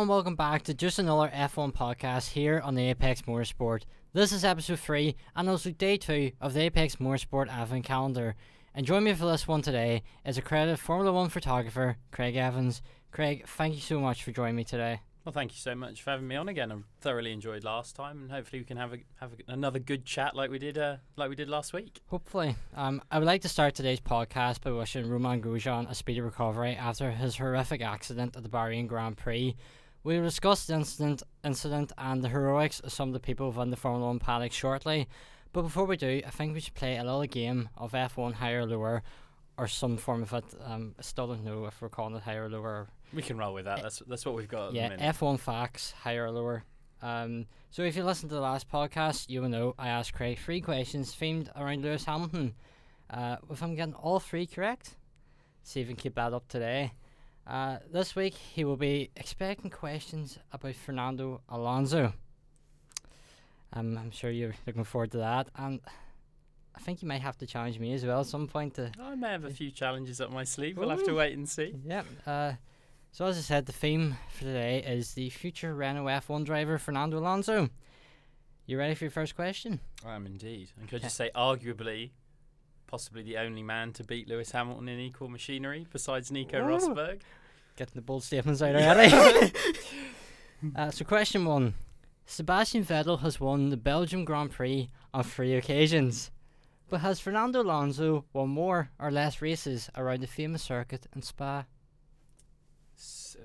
and welcome back to just another F1 podcast here on the Apex Motorsport. This is episode 3 and also day 2 of the Apex Motorsport Advent Calendar. And joining me for this one today is accredited Formula 1 photographer, Craig Evans. Craig, thank you so much for joining me today. Well, thank you so much for having me on again. I thoroughly enjoyed last time, and hopefully we can have another good chat like we did last week. Hopefully. I would like to start today's podcast by wishing Romain Grosjean a speedy recovery after his horrific accident at the Bahrain Grand Prix. We will discuss the incident and the heroics of some of the people within the Formula 1 paddock shortly. But before we do, I think we should play a little game of F1 higher or lower, or some form of it. I still don't know if we're calling it higher or lower. We can roll with that. That's what we've got at the minute. F1 facts, higher or lower. So if you listened to the last podcast, you will know I asked Craig 3 questions themed around Lewis Hamilton. With him getting all 3 correct, see if we can keep that up today. This week he will be expecting questions about Fernando Alonso. I'm sure you're looking forward to that, and I think you might have to challenge me as well at some point. I may have a few challenges up my sleeve. We'll have to wait and see. Yeah. So as I said, the theme for today is the future Renault F1 driver Fernando Alonso. You ready for your first question? I am indeed. And could I just say, arguably, possibly the only man to beat Lewis Hamilton in equal machinery besides Nico Rosberg. Getting the bold statements out already. So question 1. Sebastian Vettel has won the Belgium Grand Prix on 3 occasions. But has Fernando Alonso won more or less races around the famous circuit in Spa?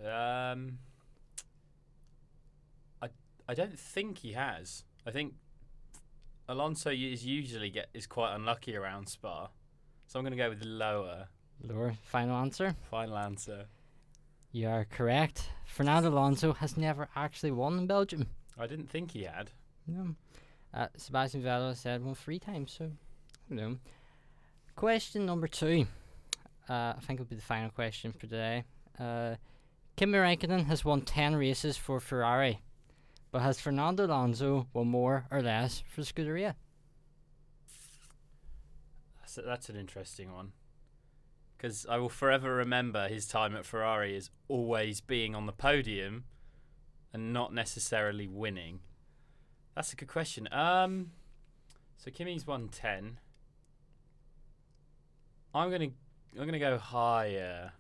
I don't think he has. I think Alonso is quite unlucky around Spa, so I'm going to go with lower. Lower. Final answer? Final answer. You are correct. Fernando Alonso has never actually won in Belgium. I didn't think he had. No. Sebastian Vettel said won 3 times, so I don't know. Question number 2. I think it'll be the final question for today. Kimi Räikkönen has won 10 races for Ferrari, but has Fernando Alonso won more or less for Scuderia? That's an interesting one, because I will forever remember his time at Ferrari as always being on the podium and not necessarily winning. That's a good question. So Kimi's won 10. I'm gonna go higher.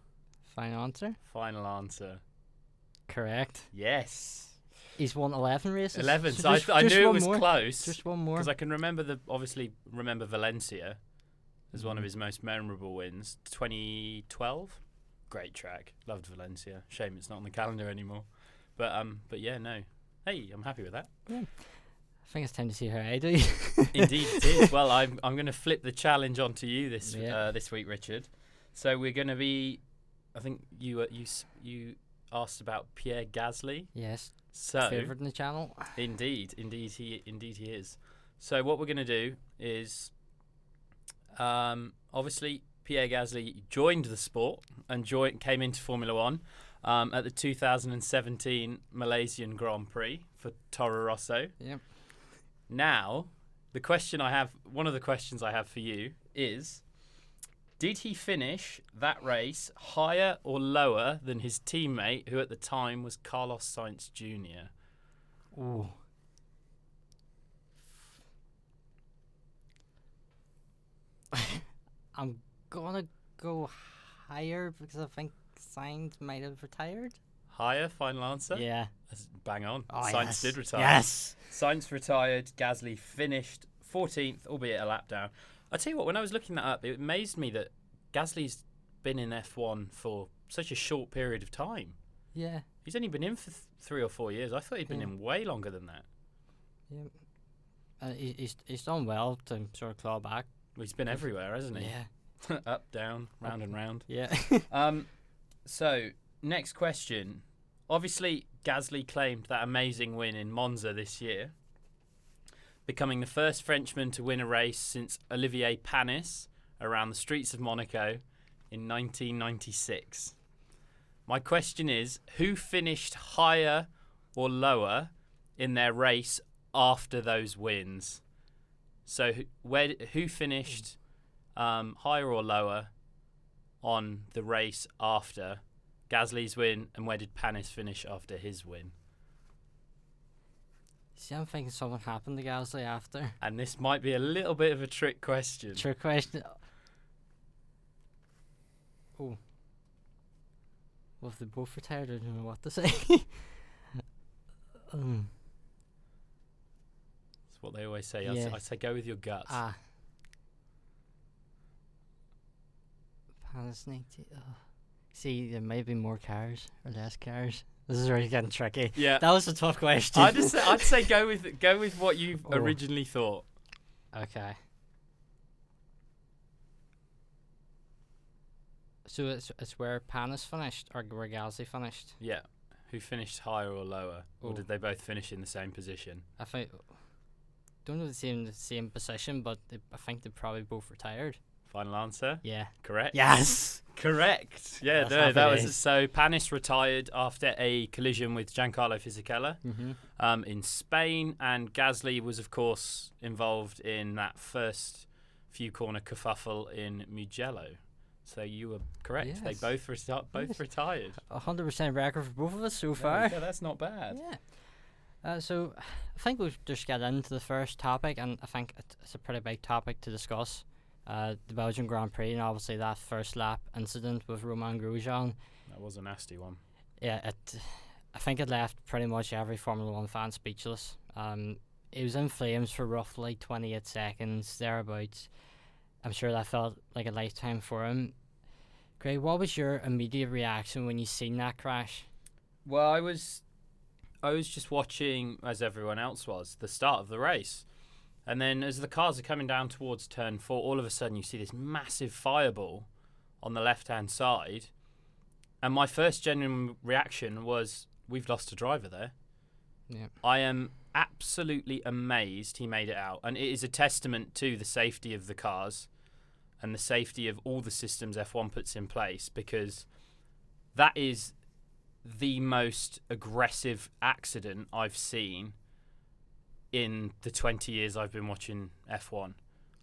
Final answer? Final answer. Correct. Yes. He's won 11 races. 11. So I knew it was more. close. Just one more. Because I can remember Valencia as one of his most memorable wins. 2012. Great track. Loved Valencia. Shame it's not on the calendar anymore. But yeah, no. Hey, I'm happy with that. Yeah. I think it's time to see how I do. Indeed it is. Well, I'm going to flip the challenge onto you this week, Richard. So we're going to be. I think you asked about Pierre Gasly. Yes. So favourite in the channel. Indeed he is. So what we're going to do is, obviously Pierre Gasly joined the sport and came into Formula 1 at the 2017 Malaysian Grand Prix for Toro Rosso. Yep. Now, one of the questions I have for you is, did he finish that race higher or lower than his teammate, who at the time was Carlos Sainz Jr.? Ooh. I'm gonna go higher because I think Sainz might have retired. Higher, final answer? Yeah. That's bang on. Oh, Sainz did retire. Yes. Sainz retired. Gasly finished 14th, albeit a lap down. I tell you what, when I was looking that up, it amazed me that Gasly's been in F1 for such a short period of time. Yeah. He's only been in for 3 or 4 years. I thought he'd been in way longer than that. Yeah. He's done well to sort of claw back. Well, he's been everywhere, hasn't he? Yeah. Up, down, round and round. Yeah. So, next question. Obviously, Gasly claimed that amazing win in Monza this year, becoming the first Frenchman to win a race since Olivier Panis around the streets of Monaco in 1996. My question is, who finished higher or lower in their race after those wins? So who finished higher or lower on the race after Gasly's win, and where did Panis finish after his win? See, I'm thinking something happened to Gasly after. And this might be a little bit of a trick question. Trick question. Oh. Well, if they both retired, I don't know what to say. That's what they always say. Yeah. I say go with your guts. Panasonic. See, there might be more cars or less cars. This is really getting tricky. Yeah. That was a tough question. I'd say go with what you originally thought. Okay. So it's where Panis finished or where Gasly finished? Yeah. Who finished higher or lower? Or Oh. did they both finish in the same position? I think, don't know if they're in the same position, but I think they probably both retired. Final answer? Yeah. Correct. Yes. Correct. Yeah, That's no, happy that days. was so. Panis retired after a collision with Giancarlo Fisichella Mm-hmm. in Spain, and Gasly was, of course, involved in that first few corner kerfuffle in Mugello. So you were correct. They Yes. both Yes. retired. 100% record for both of us so There far. we go, that's not bad. Yeah. So I think we'll just get into the first topic, and I think it's a pretty big topic to discuss. The Belgian Grand Prix, and obviously that first lap incident with Romain Grosjean. That was a nasty one. Yeah, I think it left pretty much every Formula One fan speechless. It was in flames for roughly 28 seconds, thereabouts. I'm sure that felt like a lifetime for him. Craig, what was your immediate reaction when you seen that crash? Well, I was just watching, as everyone else was, the start of the race. And then as the cars are coming down towards turn 4, all of a sudden you see this massive fireball on the left-hand side. And my first genuine reaction was, we've lost a driver there. Yeah. I am absolutely amazed he made it out. And it is a testament to the safety of the cars and the safety of all the systems F1 puts in place, because that is the most aggressive accident I've seen in the 20 years I've been watching F1.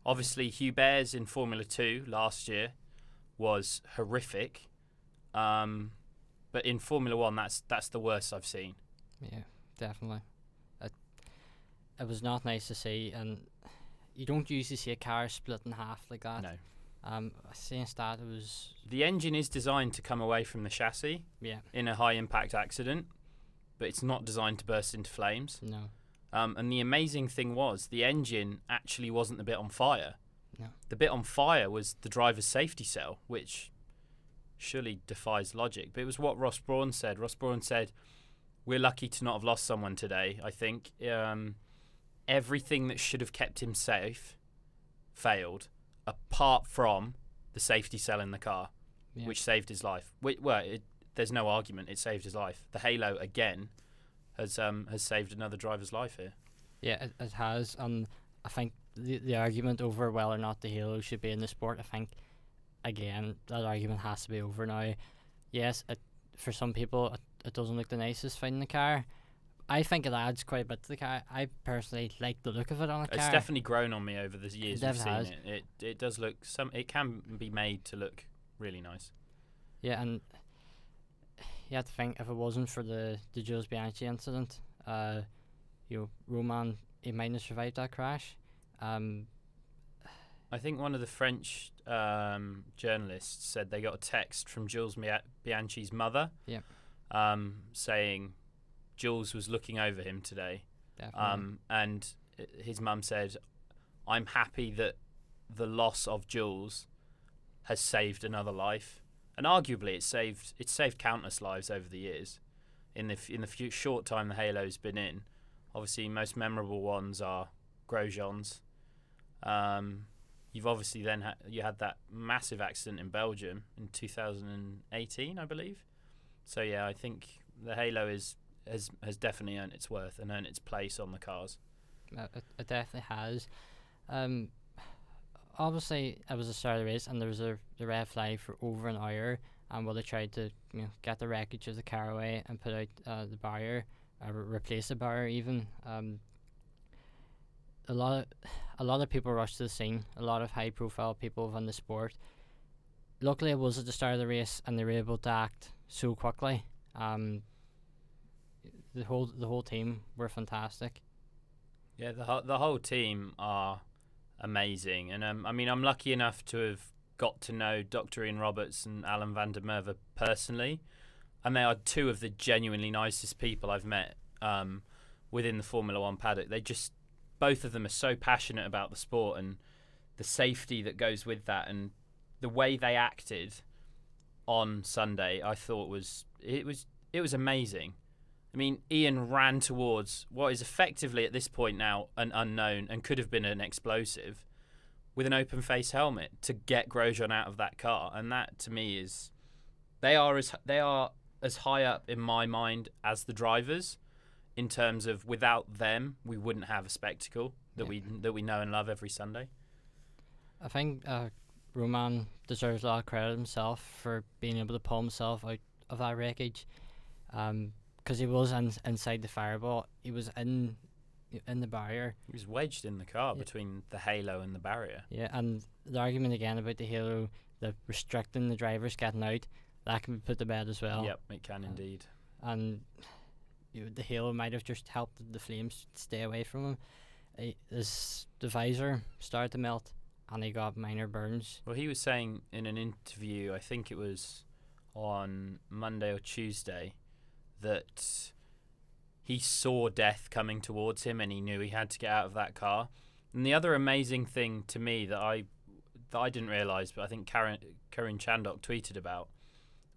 Obviously, Hubert's in Formula 2 last year was horrific. But in Formula 1, that's the worst I've seen. Yeah, definitely. It was not nice to see, and you don't usually see a car split in half like that. No. Since that, it was... The engine is designed to come away from the chassis Yeah, in a high-impact accident, but it's not designed to burst into flames. no. And the amazing thing was, the engine actually wasn't the bit on fire. No. The bit on fire was the driver's safety cell, which surely defies logic. But it was what Ross Brawn said. Ross Brawn said, we're lucky to not have lost someone today, I think. Everything that should have kept him safe failed, apart from the safety cell in the car, Yeah. which saved his life. There's no argument. It saved his life. The halo, again, has saved another driver's life here. Yeah, it has. I think the argument over whether or not the halo should be in the sport, I think, again, that argument has to be over now. Yes, for some people, it doesn't look the nicest thing in the car. I think it adds quite a bit to the car. I personally like the look of it on a car. It's definitely grown on me over the years we've seen has. it. It does look it can be made to look really nice. Yeah, and you have to think, if it wasn't for the Jules Bianchi incident, Roman, he might have survived that crash. I think one of the French journalists said they got a text from Jules Bianchi's mother, Yeah. saying Jules was looking over him today, Definitely. and his mum said, "I'm happy that the loss of Jules has saved another life." And arguably, it's saved countless lives over the years. In the short time the Halo's been in, obviously most memorable ones are Grosjean's. You've obviously then you had that massive accident in Belgium in 2018, I believe. So yeah, I think the Halo has definitely earned its worth and earned its place on the cars. It definitely has. Obviously, it was the start of the race, and there was the red flag for over an hour, and they tried to get the wreckage of the car away and put out the barrier, replace the barrier even. A lot of people rushed to the scene. A lot of high-profile people within the sport. Luckily, it was at the start of the race, and they were able to act so quickly. The whole team were fantastic. Yeah, the whole team are amazing, and I mean, I'm lucky enough to have got to know Dr. Ian Roberts and Alan van der Merwe personally, and they are two of the genuinely nicest people I've met within the Formula One paddock. Both of them are so passionate about the sport and the safety that goes with that, and the way they acted on Sunday, I thought was amazing. I mean, Ian ran towards what is effectively at this point now an unknown and could have been an explosive with an open face helmet to get Grosjean out of that car, and that to me is they are as high up in my mind as the drivers, in terms of without them we wouldn't have a spectacle that we know and love every Sunday. I think Romain deserves a lot of credit himself for being able to pull himself out of that wreckage. Because he was inside the fireball. He was in the barrier. He was wedged in the car between the halo and the barrier. Yeah, and the argument again about the halo, the restricting the drivers getting out, that can be put to bed as well. Yep, it can indeed. And the halo might have just helped the flames stay away from him. The visor started to melt, and he got minor burns. Well, he was saying in an interview, I think it was on Monday or Tuesday, that he saw death coming towards him and he knew he had to get out of that car. And the other amazing thing to me that I didn't realise, but I think Karin Chandok tweeted about,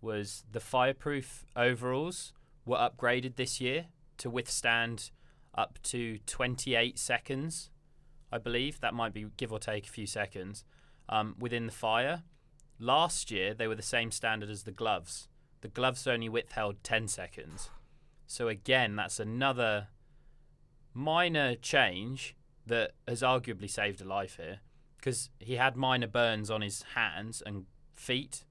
was the fireproof overalls were upgraded this year to withstand up to 28 seconds, I believe. That might be give or take a few seconds within the fire. Last year, they were the same standard as the gloves. The gloves only withheld 10 seconds. So again, that's another minor change that has arguably saved a life here, because he had minor burns on his hands and feet,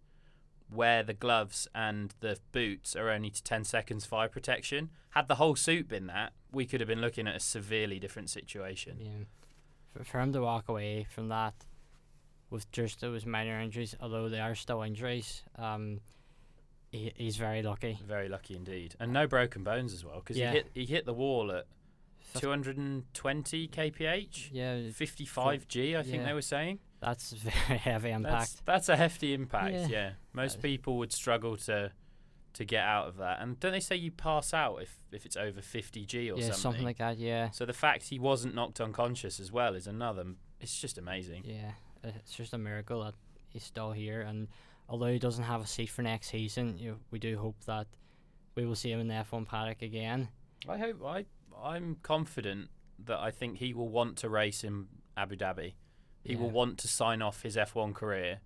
where the gloves and the boots are only to 10 seconds fire protection. Had the whole suit been that, we could have been looking at a severely different situation. Yeah. For him to walk away from that with just those minor injuries, although they are still injuries, he's very lucky. Very lucky indeed. And no broken bones as well, because he hit the wall at 220 kph? Yeah. 55 G, I think they were saying. That's a very heavy impact. That's a hefty impact, yeah. Most people would struggle to get out of that. And don't they say you pass out if it's over 50 G or something? Yeah, something like that, yeah. So the fact he wasn't knocked unconscious as well is another. It's just amazing. Yeah, it's just a miracle that he's still here. And although he doesn't have a seat for next season, we do hope that we will see him in the F1 paddock again. I'm confident that I think he will want to race in Abu Dhabi. He will want to sign off his F1 career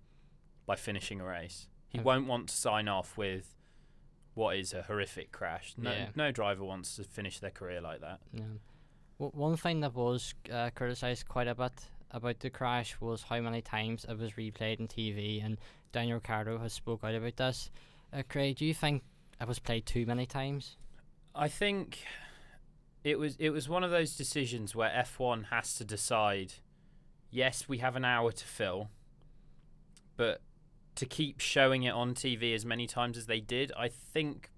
by finishing a race. He won't want to sign off with what is a horrific crash. No driver wants to finish their career like that. Yeah. One thing that was criticised quite a bit about the crash was how many times it was replayed on TV, and Daniel Ricciardo has spoke out about this. Craig, do you think it was played too many times? I think it was one of those decisions where F1 has to decide, yes, we have an hour to fill, but to keep showing it on TV as many times as they did, I think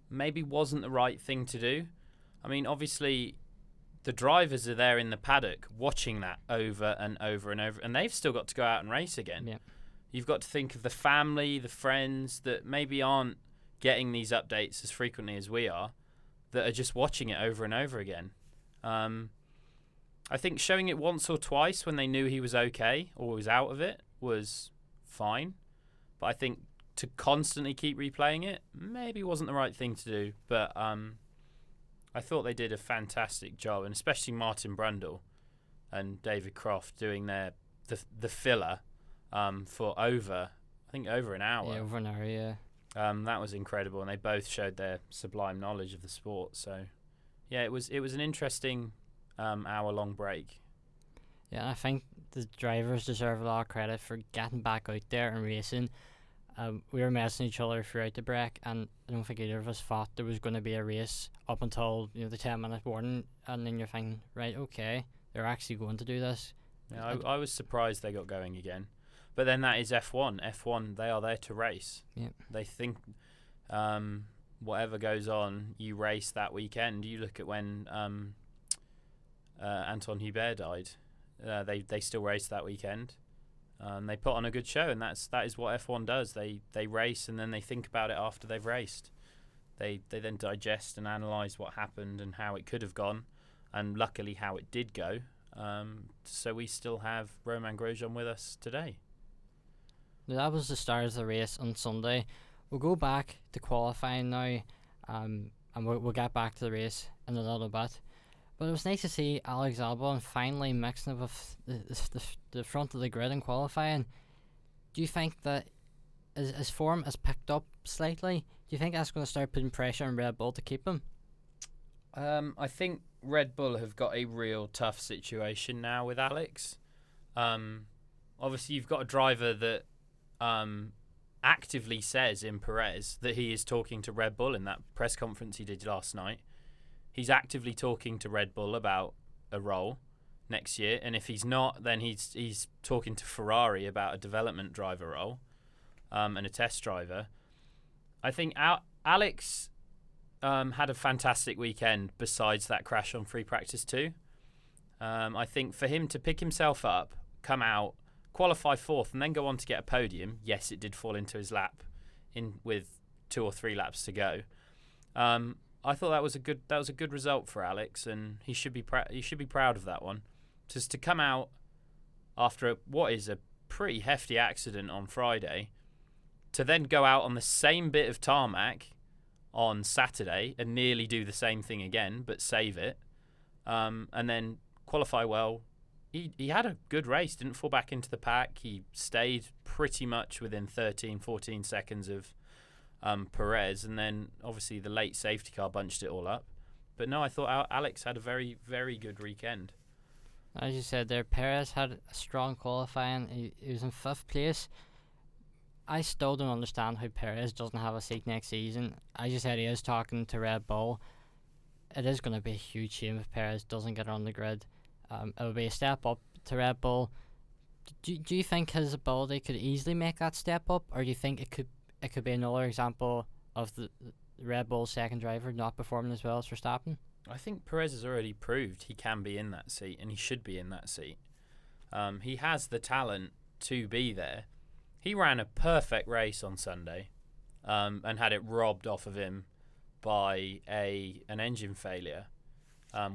maybe wasn't the right thing to do. I mean, obviously, the drivers are there in the paddock watching that over and over and over, and they've still got to go out and race again. Yeah. You've got to think of the family, the friends that maybe aren't getting these updates as frequently as we are, that are just watching it over and over again. I think showing it once or twice when they knew he was okay or was out of it was fine. But I think to constantly keep replaying it maybe wasn't the right thing to do. But I thought they did a fantastic job, and especially Martin Brundle and David Croft doing the filler for over an hour. Yeah, over an hour, yeah. That was incredible, and they both showed their sublime knowledge of the sport. So, yeah, it was an interesting hour-long break. Yeah, I think the drivers deserve a lot of credit for getting back out there and racing. We were messing each other throughout the break, and I don't think either of us thought there was going to be a race up until the 10-minute warning, and then you're thinking, right, okay, they're actually going to do this. Yeah, I was surprised they got going again. But then that is F1. F1, they are there to race. Yeah. They think whatever goes on, you race that weekend. You look at when Anton Hubert died. They still raced that weekend. They put on a good show, and that is what F1 does. They race, and then they think about it after they've raced. They then digest and analyse what happened and how it could have gone, and luckily how it did go. So we still have Romain Grosjean with us today. That was the start of the race on Sunday. We'll go back to qualifying now, and we'll get back to the race in a little bit. But it was nice to see Alex Albon finally mixing it with the front of the grid in qualifying. Do you think that his form has picked up slightly? Do you think that's going to start putting pressure on Red Bull to keep him? I think Red Bull have got a real tough situation now with Alex. Obviously, you've got a driver that actively says in Perez that he is talking to Red Bull in that press conference he did last night. He's actively talking to Red Bull about a role next year, and if he's not, then he's talking to Ferrari about a development driver role and a test driver. I think Alex had a fantastic weekend besides that crash on free practice 2. I think for him to pick himself up, come out, qualify 4th, and then go on to get a podium. Yes, it did fall into his lap with 2 or 3 laps to go. I thought that was a good result for Alex, and he should be proud of that one. Just to come out after what is a pretty hefty accident on Friday, to then go out on the same bit of tarmac on Saturday and nearly do the same thing again, but save it, and then qualify well. He had a good race, didn't fall back into the pack. He stayed pretty much within 13, 14 seconds of Perez, and then obviously the late safety car bunched it all up. But no, I thought Alex had a very, very good weekend. As you said there, Perez had a strong qualifying. He was in 5th place. I still don't understand how Perez doesn't have a seat next season. As you said, he is talking to Red Bull. It is going to be a huge shame if Perez doesn't get on the grid. It would be a step up to Red Bull. Do you think his ability could easily make that step up, or do you think it could be another example of the Red Bull second driver not performing as well as Verstappen? I think Perez has already proved he can be in that seat, and he should be in that seat. He has the talent to be there. He ran a perfect race on Sunday, and had it robbed off of him by an engine failure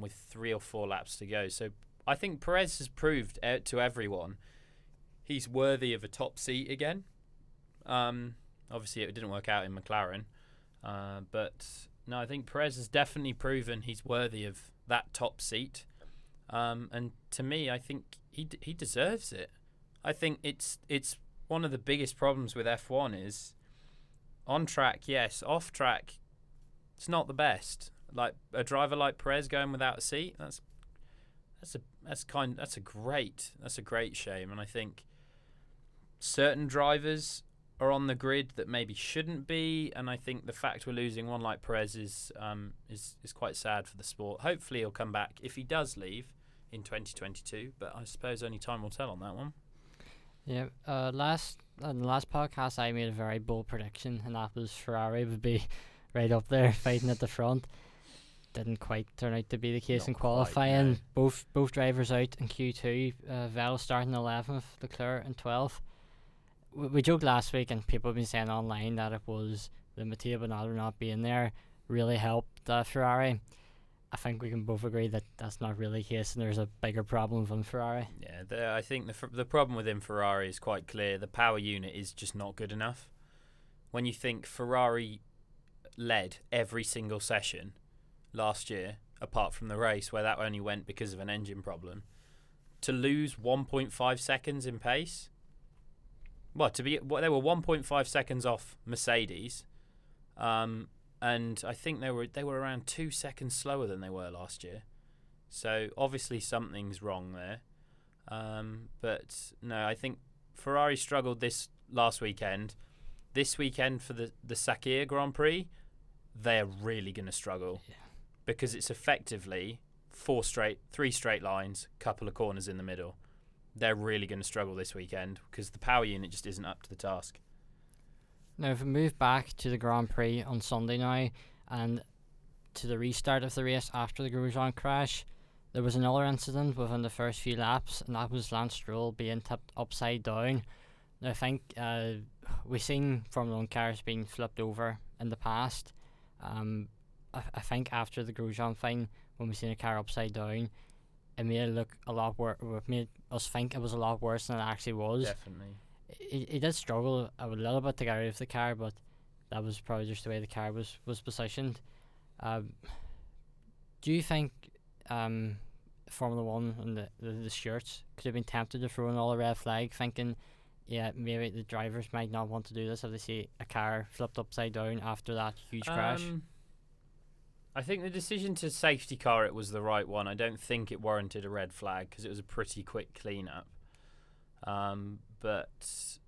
with 3 or 4 laps to go. So I think Perez has proved to everyone he's worthy of a top seat again. Obviously, it didn't work out in McLaren, but no, I think Perez has definitely proven he's worthy of that top seat. And to me, I think he deserves it. I think it's one of the biggest problems with F1 is on track, yes, off track, it's not the best. Like a driver like Perez going without a seat, that's a great shame. And I think certain drivers are on the grid that maybe shouldn't be, and I think the fact we're losing one like Perez is quite sad for the sport. Hopefully he'll come back if he does leave in 2022, but I suppose only time will tell on that one. Yeah, on the last podcast I made a very bold prediction, and that was Ferrari would be right up there fighting at the front. Didn't quite turn out to be the case in qualifying. No. Both drivers out in Q2. Vettel starting 11th, Leclerc in 12th. We joked last week, and people have been saying online that it was the Matteo Binotto not being there really helped Ferrari. I think we can both agree that that's not really the case, and there's a bigger problem with Ferrari. Yeah, I think the problem within Ferrari is quite clear. The power unit is just not good enough. When you think Ferrari led every single session last year, apart from the race where that only went because of an engine problem, to lose 1.5 seconds in pace. They were 1.5 seconds off Mercedes, and I think they were around 2 seconds slower than they were last year. So obviously something's wrong there. But no, I think Ferrari struggled this last weekend. This weekend for the Sakir Grand Prix, they're really going to struggle, because it's effectively 3 straight lines, couple of corners in the middle. They're really going to struggle this weekend because the power unit just isn't up to the task. Now, if we move back to the Grand Prix on Sunday now, and to the restart of the race after the Grosjean crash, there was another incident within the first few laps, and that was Lance Stroll being tipped upside down. Now, I think we've seen Formula 1 cars being flipped over in the past. I think after the Grosjean thing, when we seen a car upside down, it made it look a lot worse. It made us think it was a lot worse than it actually was. Definitely. He did struggle a little bit to get out of the car, but that was probably just the way the car was positioned. Do you think Formula 1 and the stewards could have been tempted to throw another red flag, thinking, yeah, maybe the drivers might not want to do this if they see a car flipped upside down after that huge crash? I think the decision to safety car it was the right one. I don't think it warranted a red flag because it was a pretty quick clean-up. But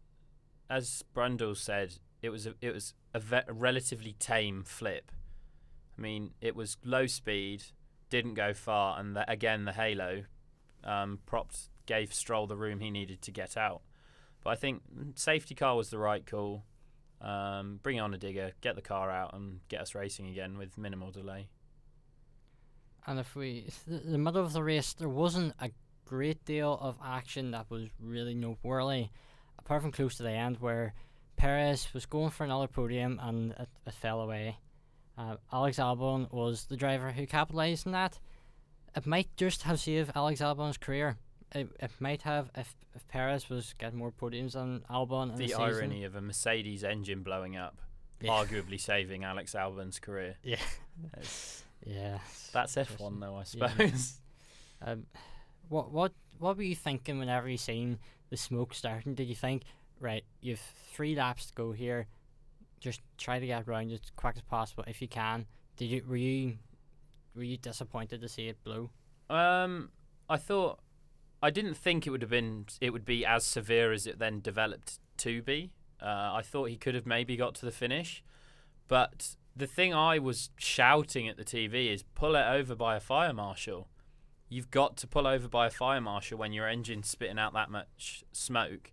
as Brundle said, it was a relatively tame flip. I mean, it was low speed, didn't go far, and again the halo gave Stroll the room he needed to get out. But I think safety car was the right call. Bring on a digger, get the car out, and get us racing again with minimal delay. And if the middle of the race, there wasn't a great deal of action that was really noteworthy, apart from close to the end where Perez was going for another podium and it fell away. Alex Albon was the driver who capitalised on that. It might just have saved Alex Albon's career. It might have if Perez was getting more podiums than Albon in the season. Irony of a Mercedes engine blowing up, arguably saving Alex Albon's career. Yeah. Yeah. That's F1 though, I suppose. Yeah. What were you thinking whenever you seen the smoke starting? Did you think, right, you've 3 laps to go here, just try to get around as quick as possible if you can? Were you disappointed to see it blow? I didn't think it would be as severe as it then developed to be. I thought he could have maybe got to the finish, but the thing I was shouting at the TV is pull it over by a fire marshal. You've got to pull over by a fire marshal when your engine's spitting out that much smoke.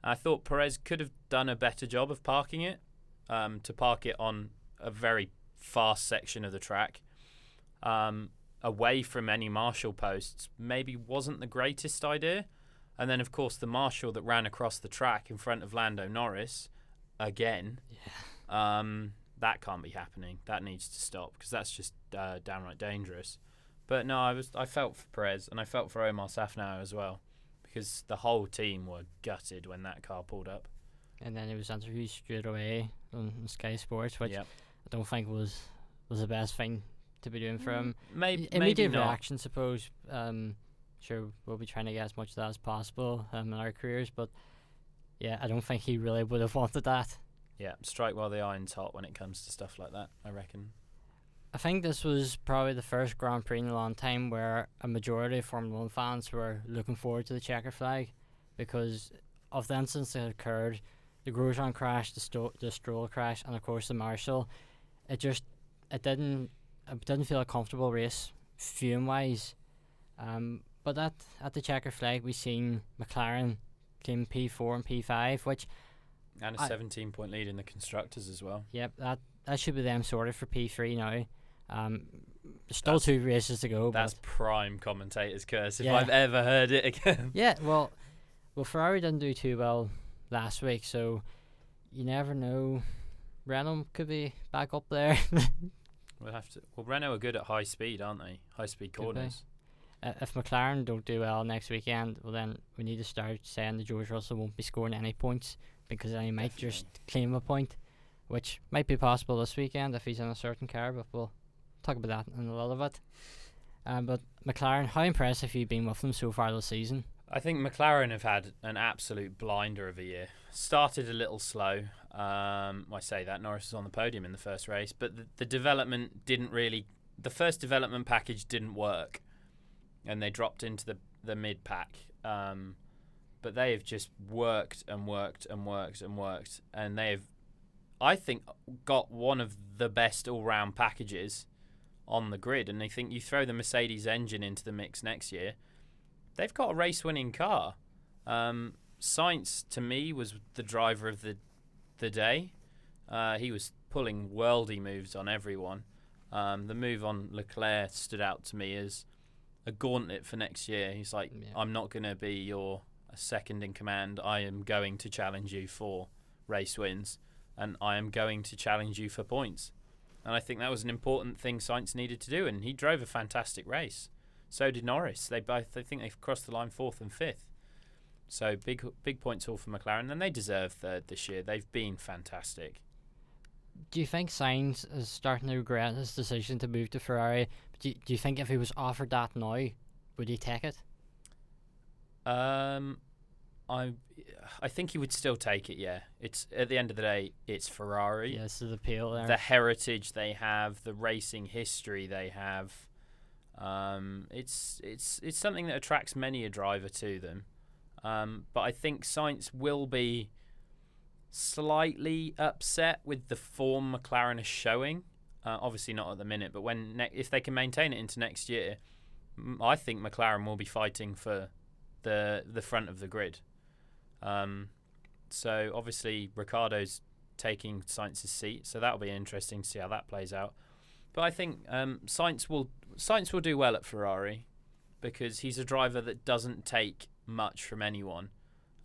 I thought Perez could have done a better job of parking it, to park it on a very fast section of the track, away from any marshal posts. Maybe wasn't the greatest idea. And then, of course, the marshal that ran across the track in front of Lando Norris, again, that can't be happening. That needs to stop because that's just downright dangerous. But no, I felt for Perez and I felt for Omar Safnauer as well, because the whole team were gutted when that car pulled up. And then it was interviewed straight away on Sky Sports, which I don't think was the best thing to be doing for him. Maybe immediate not. reaction, suppose. Sure, we'll be trying to get as much of that as possible in our careers, but yeah, I don't think he really would have wanted that. Yeah, strike while the iron's hot when it comes to stuff like that, I reckon. I think this was probably the first Grand Prix in a long time where a majority of Formula 1 fans were looking forward to the checker flag because of the incidents that occurred, the Grosjean crash, the Stroll crash, and of course the Marshall. It didn't feel a comfortable race, viewing wise. But at the checker flag, we seen McLaren claim P4 and P5, which and a 17-point lead in the constructors as well. Yep, that should be them sorted for P3 now. Still 2 races to go. That's prime commentator's curse if I've ever heard it again. Yeah, well, Ferrari didn't do too well last week, so you never know. Renault could be back up there. Well, Renault are good at high speed, aren't they? High speed corners. If McLaren don't do well next weekend, well then we need to start saying that George Russell won't be scoring any points, because then he might just claim a point, which might be possible this weekend if he's in a certain car, but we'll talk about that in a little bit. But McLaren, how impressive have you been with them so far this season? I think McLaren have had an absolute blinder of a year. Started a little slow. I say that Norris was on the podium in the first race, but the development didn't really. The first development package didn't work, and they dropped into the mid pack. But they have just worked and worked and worked and worked, and they've, I think, got one of the best all-round packages on the grid. And I think you throw the Mercedes engine into the mix next year, they've got a race-winning car. Sainz, to me, was the driver of the day. He was pulling worldy moves on everyone. The move on Leclerc stood out to me as a gauntlet for next year. He's like, I'm not going to be your second in command. I am going to challenge you for race wins, and I am going to challenge you for points. And I think that was an important thing Sainz needed to do, and he drove a fantastic race. So did Norris. I think they crossed the line 4th and 5th. So big points all for McLaren, and they deserve 3rd this year. They've been fantastic. Do you think Sainz is starting to regret his decision to move to Ferrari? Do you think if he was offered that now, would he take it? I think he would still take it. Yeah, it's at the end of the day, it's Ferrari. Yes, the appeal there. The heritage they have, the racing history they have. It's something that attracts many a driver to them. But I think Sainz will be slightly upset with the form McLaren is showing. Obviously not at the minute, but if they can maintain it into next year, I think McLaren will be fighting for the front of the grid. So obviously Ricciardo's taking Sainz's seat, so that'll be interesting to see how that plays out. But I think Sainz will do well at Ferrari because he's a driver that doesn't take much from anyone,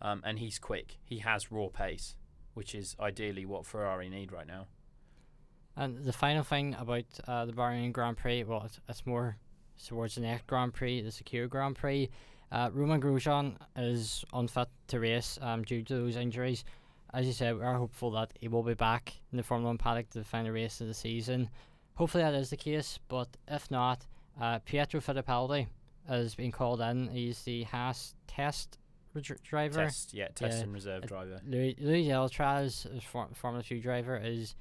and he's quick. He has raw pace, which is ideally what Ferrari need right now. And the final thing about the Bahrain Grand Prix, well, it's more towards the next Grand Prix, the Secure Grand Prix. Romain Grosjean is unfit to race due to those injuries. As you said, we are hopeful that he will be back in the Formula 1 paddock to the final race of the season. Hopefully that is the case, but if not, Pietro Fittipaldi has been called in. He's the HAAS test driver. Test and reserve driver. Louis Deltraz, Formula 2 driver, is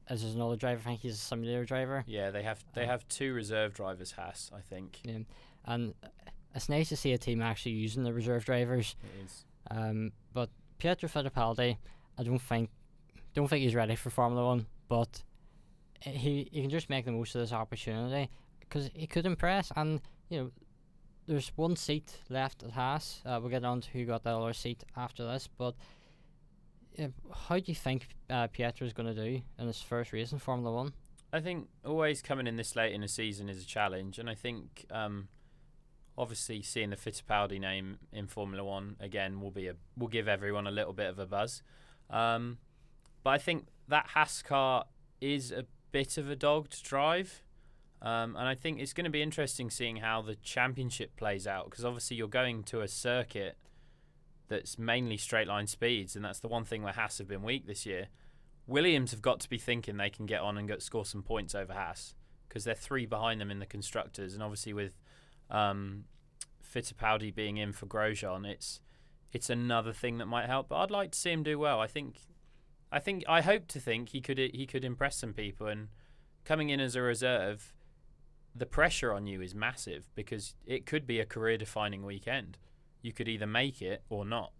another driver. I think he's a simulator driver. Yeah, they have 2 reserve drivers, HAAS, I think. Yeah, and it's nice to see a team actually using the reserve drivers. It is. But Pietro Fittipaldi, I don't think he's ready for Formula 1, but he can just make the most of this opportunity because he could impress. And there's one seat left at HAAS. We'll get on to who got that other seat after this, but how do you think Pietro is going to do in his first race in Formula 1? I think always coming in this late in a season is a challenge, and I think obviously seeing the Fittipaldi name in Formula 1 again will give everyone a little bit of a buzz. But I think that HAAS car is a bit of a dog to drive, and I think it's going to be interesting seeing how the championship plays out, because obviously you're going to a circuit that's mainly straight line speeds, and that's the one thing where HAAS have been weak this year. Williams have got to be thinking they can get on and score some points over HAAS, because they're 3 behind them in the constructors, and obviously with Fittipaldi being in for Grosjean, it's another thing that might help. But I'd like to see him do well. I hope to think he could impress some people, and coming in as a reserve, the pressure on you is massive because it could be a career-defining weekend. You could either make it or not.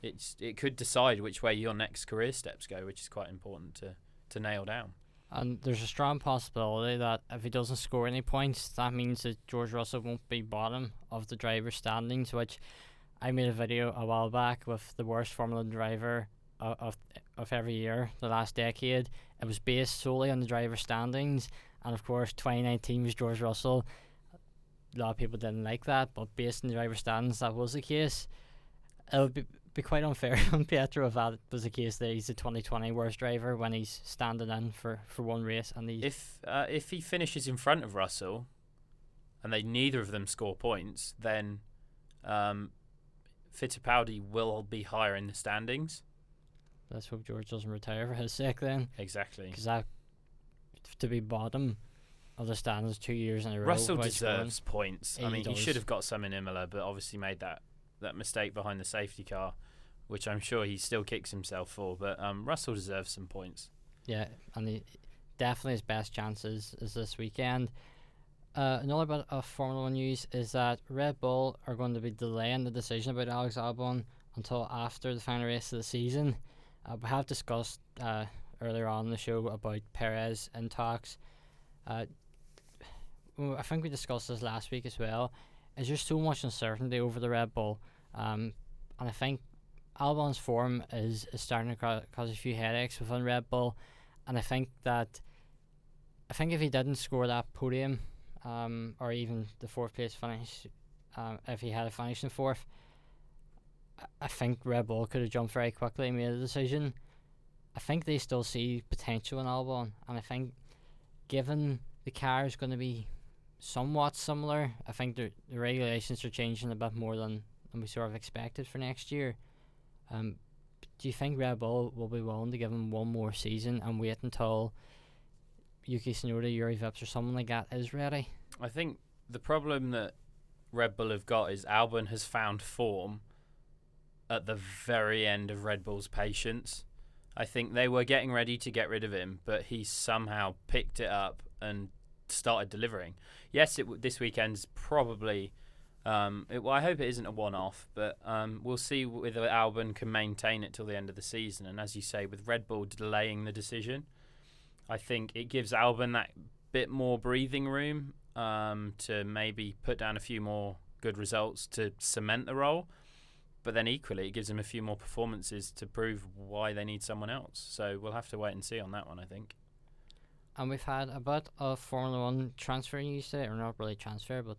It could decide which way your next career steps go, which is quite important to nail down. And there's a strong possibility that if he doesn't score any points, that means that George Russell won't be bottom of the driver standings, which I made a video a while back with the worst Formula 1 driver of every year, the last decade. It was based solely on the driver standings, and of course 2019 was George Russell. A lot of people didn't like that, but based on the driver standings, that was the case. It would be quite unfair on Pietro if that was the case, that he's the 2020 worst driver when he's standing in for one race. And if he finishes in front of Russell and neither of them score points, then Fittipaldi will be higher in the standings. Let's hope George doesn't retire for his sake then. Exactly. Because to be bottom of the standings 2 years in a row. Russell deserves points. I mean, he should have got some in Imola, but obviously made that mistake behind the safety car, which I'm sure he still kicks himself for. But Russell deserves some points. Yeah, and he definitely his best chances is this weekend. Another bit of Formula 1 news is that Red Bull are going to be delaying the decision about Alex Albon until after the final race of the season. We have discussed earlier on in the show about Perez in talks. I think we discussed this last week as well. Is there so much uncertainty over the Red Bull, and I think Albon's form is starting to cause a few headaches within Red Bull, and I think if he didn't score that podium, or even the fourth place finish, if he had a finish in fourth, I think Red Bull could have jumped very quickly and made a decision. I think they still see potential in Albon, and I think given the car is going to be somewhat similar, I think the regulations are changing a bit more than we sort of expected for next year. Do you think Red Bull will be willing to give him one more season and wait until Yuki Tsunoda, Yuri Vips, or someone like that is ready? I think the problem that Red Bull have got is Albon has found form at the very end of Red Bull's patience. I think they were getting ready to get rid of him, but he somehow picked it up and started delivering. Yes, this weekend's probably... I hope it isn't a one-off, but we'll see whether Albon can maintain it till the end of the season. And as you say, with Red Bull delaying the decision, I think it gives Albon that bit more breathing room to maybe put down a few more good results to cement the role. But then equally, it gives him a few more performances to prove why they need someone else. So we'll have to wait and see on that one, I think. And we've had a bit of Formula 1 transfer news today, or not really transfer, but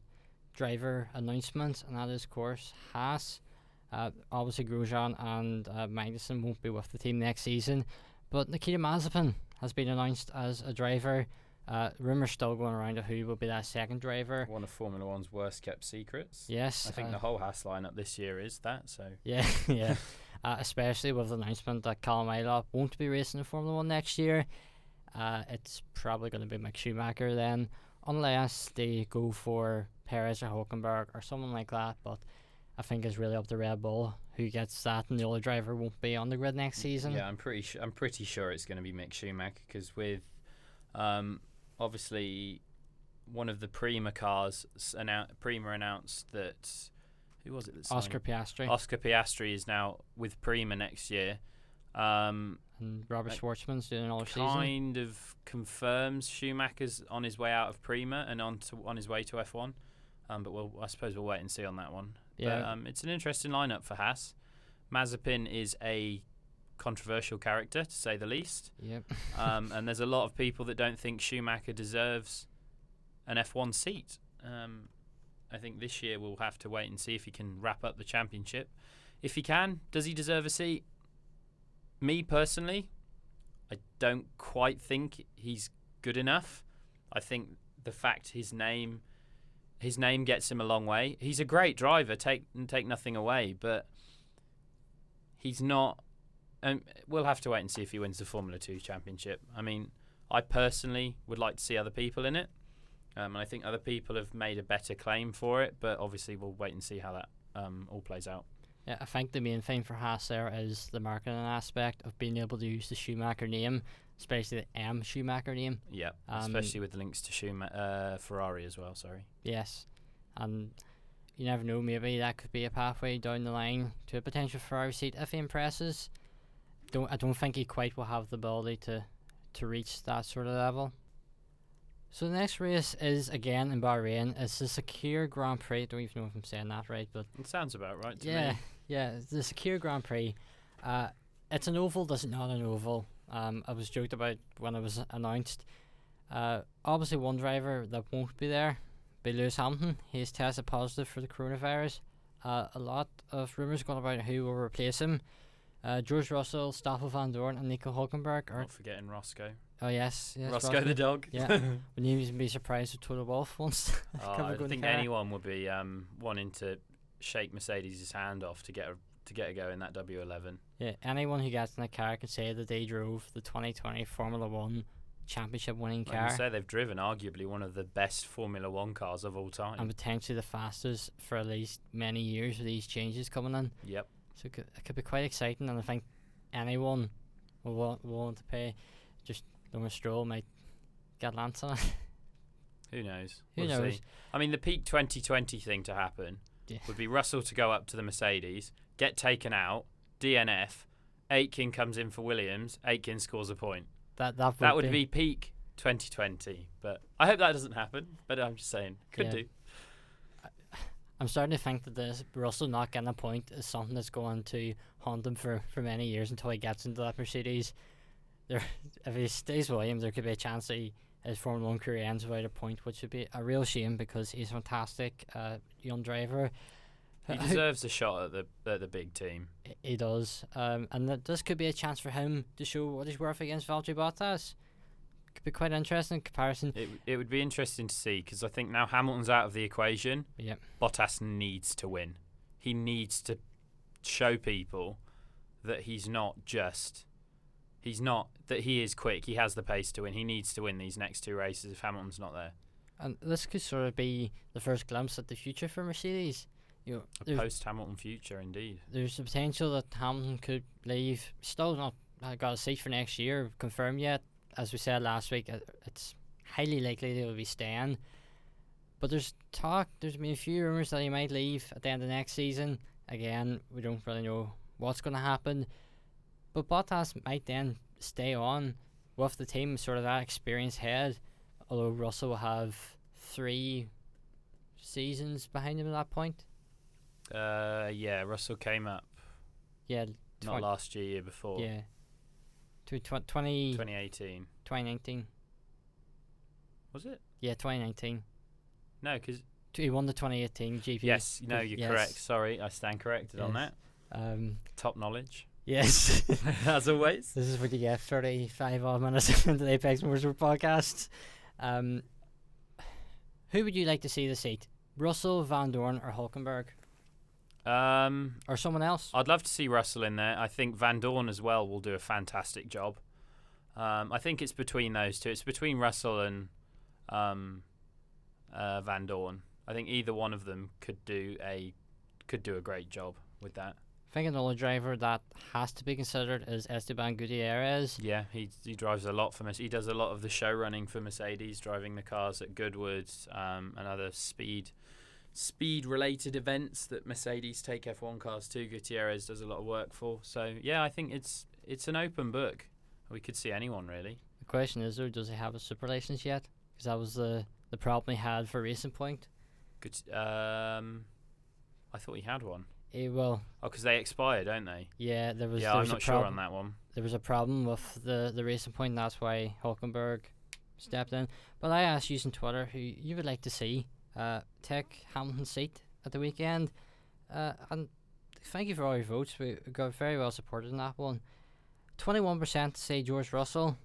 driver announcements, and that is, of course, HAAS. Obviously, Grosjean and Magnussen won't be with the team next season, but Nikita Mazepin has been announced as a driver. Rumours still going around of who will be that second driver. One of Formula 1's worst kept secrets. Yes. I think the whole HAAS lineup this year is that. So yeah, yeah. Especially with the announcement that Callum Ilott won't be racing in Formula 1 next year. It's probably going to be Mick Schumacher then, unless they go for Perez or Hülkenberg or someone like that. But I think it's really up to Red Bull who gets that, and the other driver won't be on the grid next season. Yeah, I'm pretty sure it's going to be Mick Schumacher, because with obviously one of the Prima cars, Prima announced that, who was it that signed? Oscar Piastri. Oscar Piastri is now with Prima next year. And Robert Schwartzman's doing another season. Kind of confirms Schumacher's on his way out of Prima and on his way to F1. But I suppose we'll wait and see on that one. Yeah. But, it's an interesting lineup for HAAS. Mazepin is a controversial character, to say the least. Yep. And there's a lot of people that don't think Schumacher deserves an F1 seat. I think this year we'll have to wait and see if he can wrap up the championship. If he can, does he deserve a seat? Me personally, I don't quite think he's good enough. I think the fact his name gets him a long way. He's a great driver, take nothing away, but he's not. We'll have to wait and see if he wins the Formula 2 championship. I mean, I personally would like to see other people in it, and I think other people have made a better claim for it, but obviously we'll wait and see how that all plays out. Yeah, I think the main thing for HAAS there is the marketing aspect of being able to use the Schumacher name, especially the M Schumacher name. Yeah, especially with the links to Ferrari as well, sorry. Yes, and you never know, maybe that could be a pathway down the line to a potential Ferrari seat if he impresses. I don't think he quite will have the ability to reach that sort of level. So the next race is again in Bahrain. It's the Sakir Grand Prix. I don't even know if I'm saying that right, but it sounds about right to me. Yeah, it's the Sakir Grand Prix. It's an oval, does it not an oval? I was joked about when it was announced. Obviously one driver that won't be there be Lewis Hamilton. He's tested positive for the coronavirus. A lot of rumours going about who will replace him. George Russell, Stoffel Van Dorn, and Nico Hülkenberg. Not forgetting Roscoe. Oh yes, Roscoe the dog. Yeah, wouldn't you even be surprised if Toto Wolff once? I think anyone would be wanting to shake Mercedes' hand off to get a go in that W11. Yeah, anyone who gets in a car could say that they drove the 2020 Formula 1 championship-winning car. Like you say, they've driven arguably one of the best Formula 1 cars of all time, and potentially the fastest for at least many years with these changes coming in. Yep. So it could be quite exciting, and I think anyone will want to pay. Just Lawrence Stroll might get Lance on it. Who knows? Who knows? See. I mean, the peak 2020 thing to happen would be Russell to go up to the Mercedes, get taken out, DNF, Aitken comes in for Williams, Aitken scores a point. That would be peak 2020. But I hope that doesn't happen. But I'm just saying, could do. I'm starting to think that this Russell not getting a point is something that's going to haunt him for many years until he gets into that Mercedes. There, if he stays with him, there could be a chance that his Formula 1 career ends without a point, which would be a real shame because he's a fantastic young driver. He deserves a shot at the big team. He does. And this could be a chance for him to show what he's worth against Valtteri Bottas. Could be quite interesting in comparison. It would be interesting to see because I think now Hamilton's out of the equation. Yep. Bottas needs to win. He needs to show people that he is quick. He has the pace to win. He needs to win these next two races if Hamilton's not there. And this could sort of be the first glimpse at the future for Mercedes. A post-Hamilton future, indeed. There's the potential that Hamilton could leave. Still not got a seat for next year confirmed yet. As we said last week, it's highly likely they will be staying. But there's been a few rumours that he might leave at the end of next season. Again, we don't really know what's going to happen. But Bottas might then stay on with the team, sort of that experienced head. Although Russell will have 3 seasons behind him at that point. Russell came up. Yeah. Not last year before. Yeah. 2018. 2019. Was it? Yeah, 2019. No, because he won the 2018 GP. Yes, no, you're correct. Sorry, I stand corrected on that. Top knowledge. Yes. As always. This is what you get 35 odd minutes into the Apex Motorsport podcast. Who would you like to see the seat? Russell, Van Dorn, or Hulkenberg? Or someone else? I'd love to see Russell in there. I think Van Dorn as well will do a fantastic job. I think it's between those two. It's between Russell and Van Dorn. I think either one of them could do a great job with that. I think another driver that has to be considered is Esteban Gutierrez. Yeah, he drives a lot for Mercedes. He does a lot of the show running for Mercedes, driving the cars at Goodwood and other speed-related events that Mercedes take F1 cars to. Gutierrez does a lot of work for. So, yeah, I think it's an open book. We could see anyone, really. The question is, though, does he have a super license yet? Because that was the problem he had for Racing Point. I thought he had one. Well, because they expire, don't they? Yeah, there was. Yeah, I'm not sure on that one. There was a problem with the Racing Point, and that's why Hulkenberg stepped in. But I asked you on Twitter who you would like to see take Hamilton's seat at the weekend, and thank you for all your votes. We got very well supported in that one. 21% say George Russell,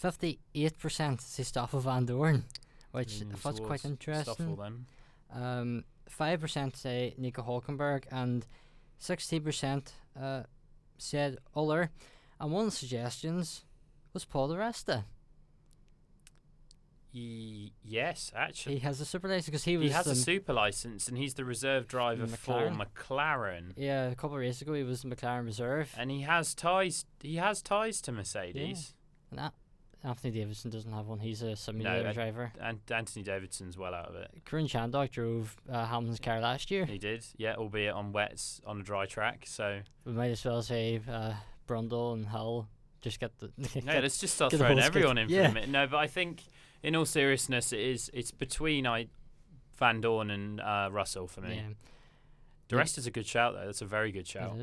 58% say Stoffel Van Dorn, which I thought's quite interesting. Stoffel then. 5% say Nico Hulkenberg, and 16% said Uller. And one of the suggestions was Paul Di Resta. Yes, actually. He has a super license because he has a super license, and he's the reserve driver for McLaren. Yeah, a couple of races ago he was in McLaren reserve, and he has ties. He has ties to Mercedes. Yeah. And Anthony Davidson doesn't have one. He's a simulator driver. And Anthony Davidson's well out of it. Corinne Chandok drove Hamilton's car last year. He did, yeah, albeit on wets on a dry track. So we might as well say Brundle and Hull. Just get the. Let's just start throwing everyone in for a minute. No, but I think, in all seriousness, it's between Van Dorn and Russell for me. Yeah. The rest is a good shout, though. That's a very good shout.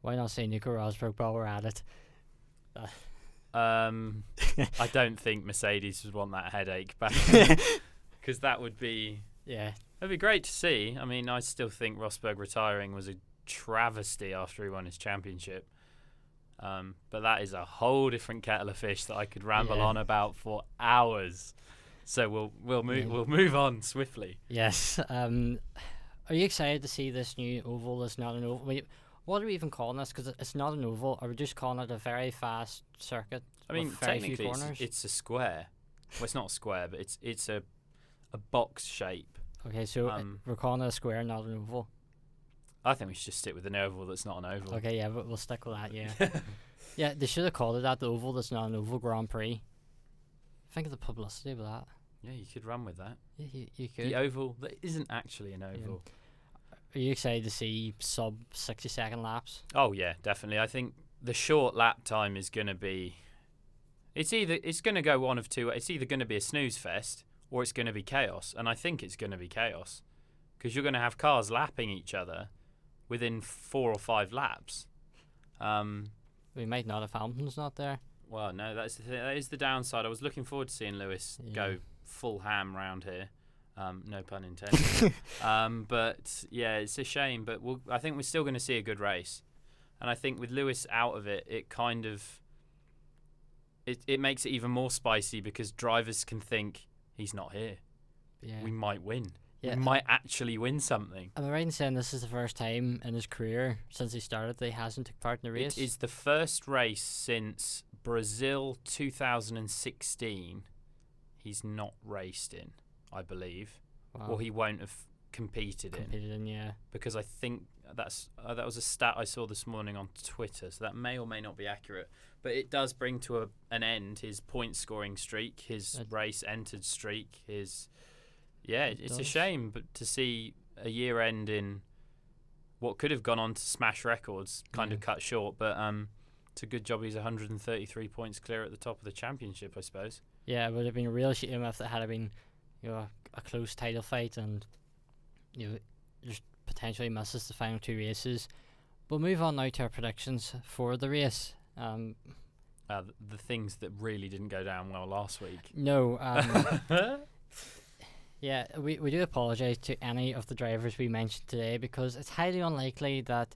Why not say Nico Rosberg while we're at it? I don't think Mercedes would want that headache back, because that would be that'd be great to see. I mean, I still think Rosberg retiring was a travesty after he won his championship, but that is a whole different kettle of fish that I could ramble on about for hours. So we'll move on swiftly. Yes. Are you excited to see this new oval? That's not an oval. What are we even calling this? Because it's not an oval. Are we just calling it a very fast circuit? I mean, technically, it's a square. Well, it's not a square, but it's a box shape. Okay, so we're calling it a square, not an oval. I think we should just stick with an oval that's not an oval. Okay, yeah, but we'll stick with that. Yeah, yeah. They should have called it that. The oval that's not an oval Grand Prix. Think of the publicity with that. Yeah, you could run with that. Yeah, you could. The oval that isn't actually an oval. Yeah. Are you excited to see sub 60-second laps? Oh yeah, definitely. I think the short lap time is going to be. It's going to go one of two. It's either going to be a snooze fest or it's going to be chaos, and I think it's going to be chaos. because you're going to have cars lapping each other within 4 or 5 laps. We might not if Hamilton's not there. Well, no, that is the downside. I was looking forward to seeing Lewis go full ham round here. No pun intended. But yeah, it's a shame. But I think we're still going to see a good race. And I think with Lewis out of it, it kind of it makes it even more spicy because drivers can think he's not here. Yeah. We might win. Yeah. We might actually win something. Am I right in saying this is the first time in his career since he started that he hasn't took part in a race? It is the first race since Brazil 2016 he's not raced in, I believe. Wow. Or he won't have competed in. Yeah. Because I think that was a stat I saw this morning on Twitter, so that may or may not be accurate. But it does bring to an end his point scoring streak, his race entered streak, his... Yeah, it's a shame, but to see a year end in what could have gone on to smash records kind of cut short. But it's a good job he's 133 points clear at the top of the championship, I suppose. Yeah, it would have been a real shame if it had been, a close title fight and just potentially misses the final 2 races. We'll move on now to our predictions for the race. The things that really didn't go down well last week. No. Yeah, we do apologise to any of the drivers we mentioned today because it's highly unlikely that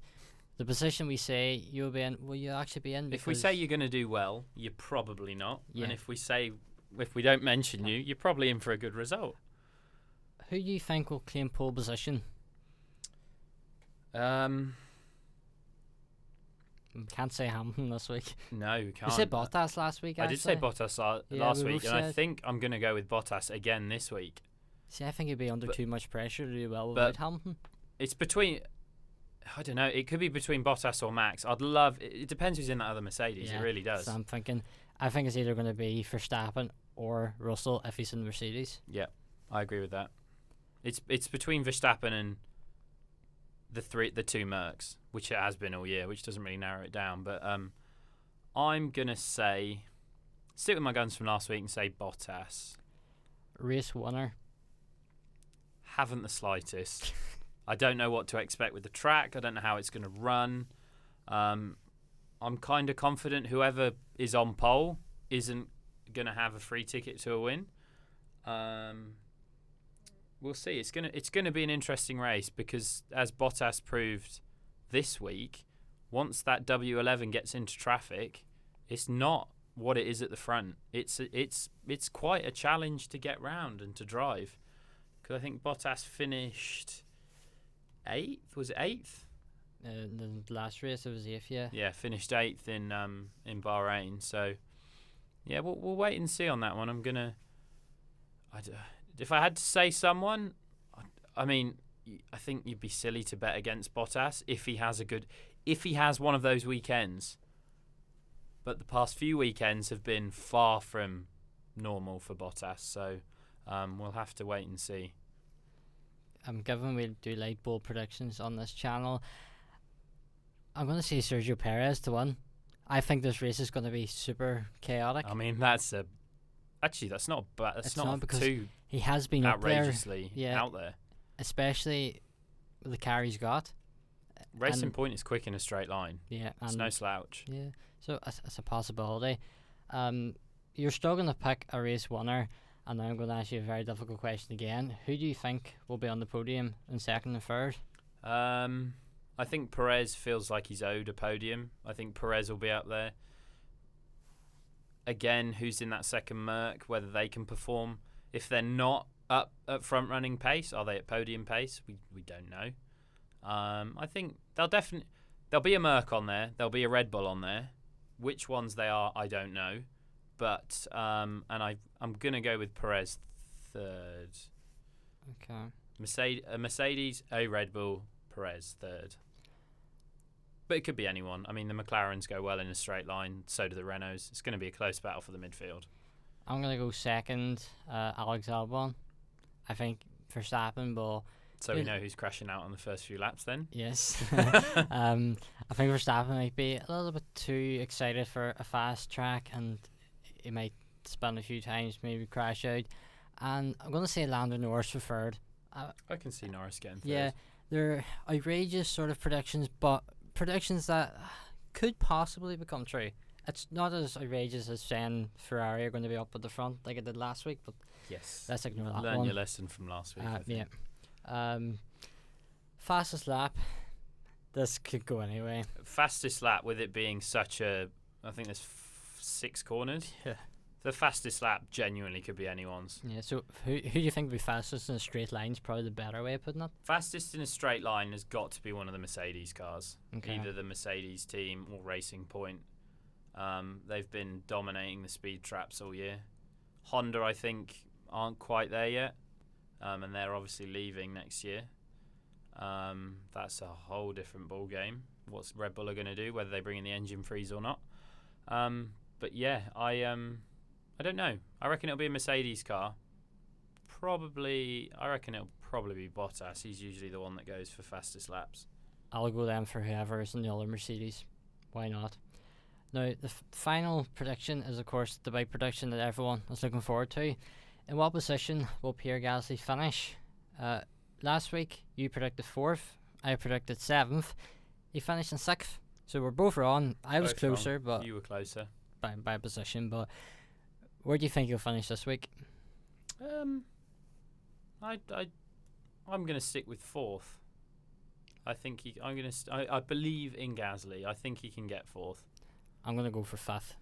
the position we say you'll be in, will you actually be in? If we say you're going to do well, you're probably not. Yeah. And if we don't mention you, you're probably in for a good result. Who do you think will claim pole position? Can't say Hamilton this week. No, you can't. You said Bottas last week, I did say Bottas last week, and I think I'm going to go with Bottas again this week. See, I think he'd be under too much pressure to do well without Hamilton. It's between... I don't know. It could be between Bottas or Max. It depends who's in that other Mercedes. Yeah, it really does. So I'm thinking... I think it's either going to be Verstappen or Russell if he's in Mercedes. Yeah, I agree with that. It's between Verstappen and the 2 Mercs, which it has been all year, which doesn't really narrow it down. But I'm going to say... Stick with my guns from last week and say Bottas. Race winner. Haven't the slightest. I don't know what to expect with the track. I don't know how it's going to run. I'm kind of confident whoever is on pole isn't going to have a free ticket to a win. We'll see. It's gonna be an interesting race because, as Bottas proved this week, once that W11 gets into traffic, it's not what it is at the front. It's quite a challenge to get round and to drive. Because I think Bottas finished 8th. Was it 8th? The last race it was 8th, yeah. Yeah, finished 8th in Bahrain. So yeah, we'll wait and see on that one. If I had to say someone, I mean, I think you'd be silly to bet against Bottas if he has one of those weekends. But the past few weekends have been far from normal for Bottas, so we'll have to wait and see. Given we do like bold predictions on this channel, I'm going to say Sergio Perez to win. I think this race is going to be super chaotic. I mean, that's not bad. That's not because too he has been outrageously out there. Especially with the car he's got. Racing Point is quick in a straight line. Yeah, it's no slouch. Yeah, so it's a possibility. You're still going to pick a race winner, and now I'm going to ask you a very difficult question again. Who do you think will be on the podium in second and third? I think Perez feels like he's owed a podium. I think Perez will be up there. Again, who's in that second Merc, whether they can perform. If they're not up at front running pace, are they at podium pace? We don't know. I think there'll be a Merc on there. There'll be a Red Bull on there. Which ones they are, I don't know. But I'm gonna go with Perez third. Okay. A Mercedes, a Red Bull, Perez third. But it could be anyone. I mean, the McLarens go well in a straight line. So do the Renaults. It's going to be a close battle for the midfield. I'm going to go second, Alex Albon. I think Verstappen will... So we know who's crashing out on the first few laps then? Yes. I think Verstappen might be a little bit too excited for a fast track and he might spin a few times, maybe crash out. And I'm going to say Lando Norris for third. I can see Norris getting third. Yeah, they're outrageous sort of predictions, but predictions that could possibly become true. It's not as outrageous as saying Ferrari are going to be up at the front like I did last week, but Yes. let's ignore that Learn one. your lesson from last week. I think. Yeah. Fastest lap. This could go anyway. Fastest lap with it being such a. I think there's 6 corners. Yeah. The fastest lap genuinely could be anyone's. Yeah. So who do you think would be fastest in a straight line? Is probably the better way of putting it. Fastest in a straight line has got to be one of the Mercedes cars. Okay. Either the Mercedes team or Racing Point. They've been dominating the speed traps all year. Honda, I think, aren't quite there yet, and they're obviously leaving next year. That's a whole different ball game. What's Red Bull are going to do, whether they bring in the engine freeze or not. But yeah, I don't know. I reckon it'll be a Mercedes car. I reckon it'll probably be Bottas. He's usually the one that goes for fastest laps. I'll go then for whoever is in the other Mercedes. Why not? Now, the final prediction is, of course, the big prediction that everyone is looking forward to. In what position will Pierre Gasly finish? Last week, you predicted 4th. I predicted 7th. He finished in 6th. So we're both wrong. I was Both closer, wrong. but You were closer. by position. But where do you think you'll finish this week? I'm going to stick with 4th. I think I believe in Gasly. I think he can get 4th. I'm going to go for 5th.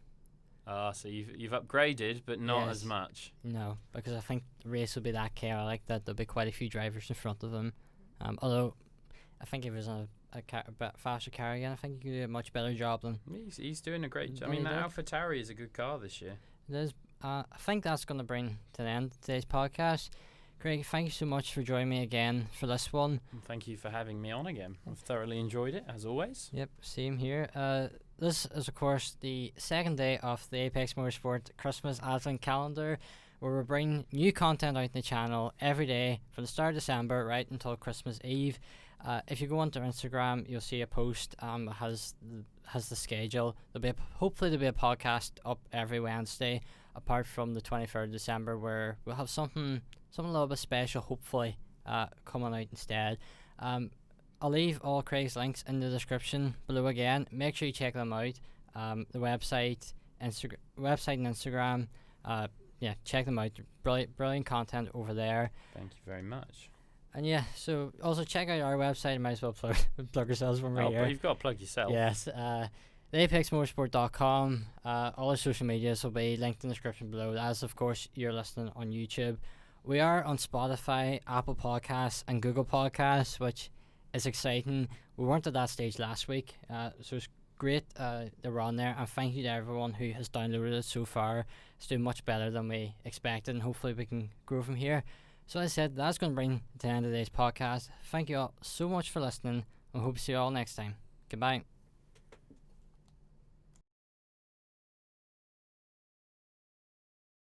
So you've upgraded, but not Yes. as much. No, because I think the race will be that chaotic that there'll be quite a few drivers in front of him. Although, I think if it was a bit faster car again, I think he could do a much better job than He's doing a great job. I Yeah, mean, he that did. AlphaTauri is a good car this year. it is. I think that's going to bring to the end of today's podcast. Craig, thank you so much for joining me again for this one. And thank you for having me on again. I've thoroughly enjoyed it, as always. Yep, same here. This is, of course, the second day of the Apex Motorsport Christmas Advent calendar, where we bring new content out on the channel every day from the start of December right until Christmas Eve. If you go onto Instagram, you'll see a post has the schedule. Hopefully there'll be a podcast up every Wednesday, apart from the 23rd of December, where we'll have something a little bit special, hopefully, coming out instead. I'll leave all Craig's links in the description below again. Make sure you check them out. The website, and Instagram. Check them out. Brilliant content over there. Thank you very much. And yeah, so also check out our website. Might as well plug ourselves when we're But here. you've got to plug yourself. Yes, theapexmotorsport.com. All our social medias will be linked in the description below. As of course you're listening on YouTube. We are on Spotify, Apple Podcasts, and Google Podcasts, which is exciting. We weren't at that stage last week, so it's great that we're on there. And thank you to everyone who has downloaded it so far. It's doing much better than we expected, and hopefully we can grow from here. So as I said, that's going to bring to the end of today's podcast. Thank you all so much for listening, and hope to see you all next time. Goodbye.